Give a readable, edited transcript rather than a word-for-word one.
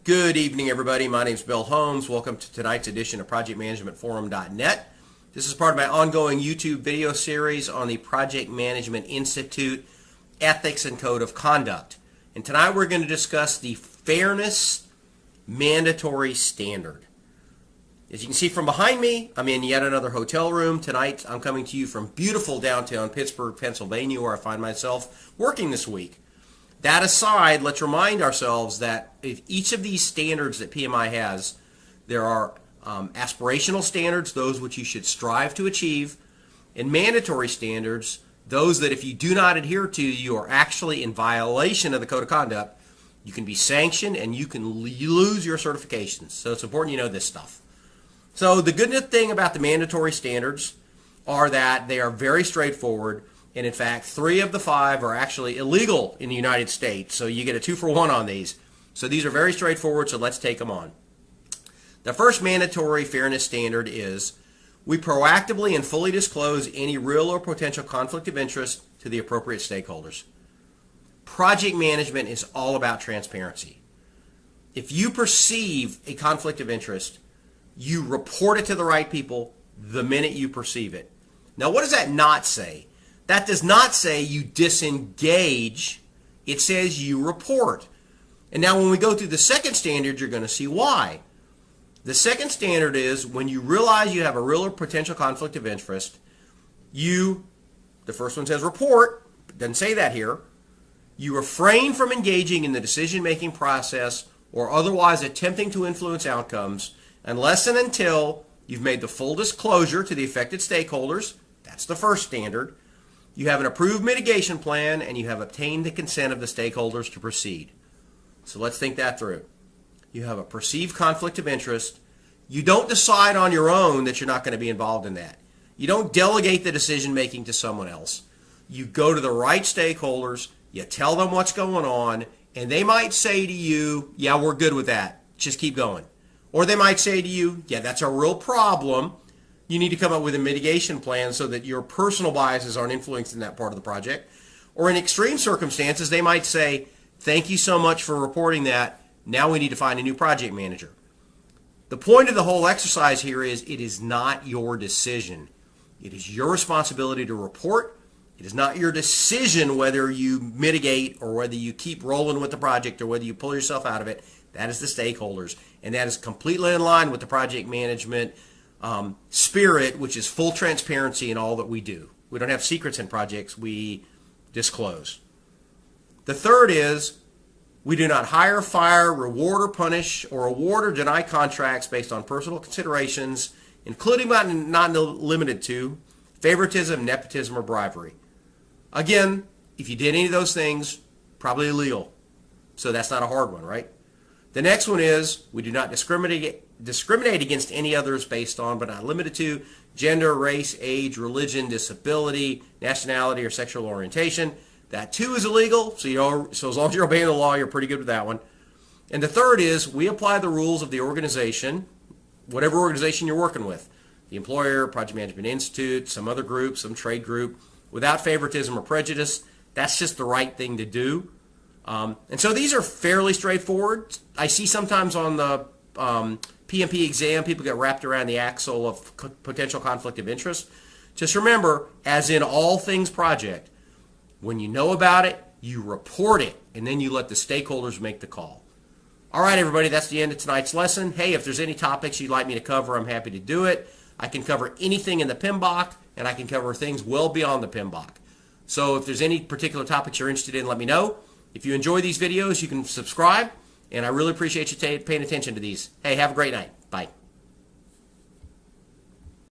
Good evening, everybody. My name is Bill Holmes. Welcome to tonight's edition of ProjectManagementForum.net. This is part of my ongoing YouTube video series on the Project Management Institute Ethics and Code of Conduct. And tonight we're going to discuss the Fairness Mandatory Standard. As you can see from behind me, I'm in yet another hotel room. Tonight I'm coming to you from beautiful downtown Pittsburgh, Pennsylvania, where I find myself working this week. That aside, let's remind ourselves that if each of these standards that PMI has, there are aspirational standards, those which you should strive to achieve, and mandatory standards, those that if you do not adhere to, you are actually in violation of the Code of Conduct. You can be sanctioned and you can lose your certifications. So it's important you know this stuff. So the good thing about the mandatory standards are that they are very straightforward. And in fact, 3 of the 5 are actually illegal in the United States. So you get a 2-for-1 on these. So these are very straightforward, so let's take them on. The first mandatory fairness standard is we proactively and fully disclose any real or potential conflict of interest to the appropriate stakeholders. Project management is all about transparency. If you perceive a conflict of interest, you report it to the right people the minute you perceive it. Now, what does that not say? That does not say you disengage. It says you report. And now when we go through the second standard, you're going to see why. The second standard is when you realize you have a real or potential conflict of interest, the first one says report, but doesn't say that here. You refrain from engaging in the decision-making process or otherwise attempting to influence outcomes unless and until you've made the full disclosure to the affected stakeholders. That's the first standard. You have an approved mitigation plan, and you have obtained the consent of the stakeholders to proceed. So let's think that through. You have a perceived conflict of interest. You don't decide on your own that you're not going to be involved in that. You don't delegate the decision-making to someone else. You go to the right stakeholders, you tell them what's going on, and they might say to you, yeah, we're good with that. Just keep going. Or they might say to you, yeah, that's a real problem. You need to come up with a mitigation plan so that your personal biases aren't influencing that part of the project. Or in extreme circumstances, they might say, thank you so much for reporting that. Now we need to find a new project manager. The point of the whole exercise here is it is not your decision. It is your responsibility to report. It is not your decision whether you mitigate or whether you keep rolling with the project or whether you pull yourself out of it. That is the stakeholders. And that is completely in line with the project management spirit, which is full transparency in all that we do. We don't have secrets in projects. We disclose. The third is we do not hire, fire, reward, or punish, or award or deny contracts based on personal considerations, including but not limited to favoritism, nepotism, or bribery. Again, if you did any of those things, probably illegal. So that's not a hard one, right? The next one is we do not discriminate against any others based on, but not limited to, gender, race, age, religion, disability, nationality, or sexual orientation. That too is illegal, so as long as you're obeying the law, you're pretty good with that one. And the third is we apply the rules of the organization, whatever organization you're working with, the employer, Project Management Institute, some other group, some trade group, without favoritism or prejudice. That's just the right thing to do. And so these are fairly straightforward. I see sometimes on the PMP exam, people get wrapped around the axle of potential conflict of interest. Just remember, as in all things project, when you know about it, you report it, and then you let the stakeholders make the call. All right, everybody, that's the end of tonight's lesson. Hey, if there's any topics you'd like me to cover, I'm happy to do it. I can cover anything in the PMBOK, and I can cover things well beyond the PMBOK. So if there's any particular topics you're interested in, let me know. If you enjoy these videos, you can subscribe, and I really appreciate you paying attention to these. Hey, have a great night. Bye.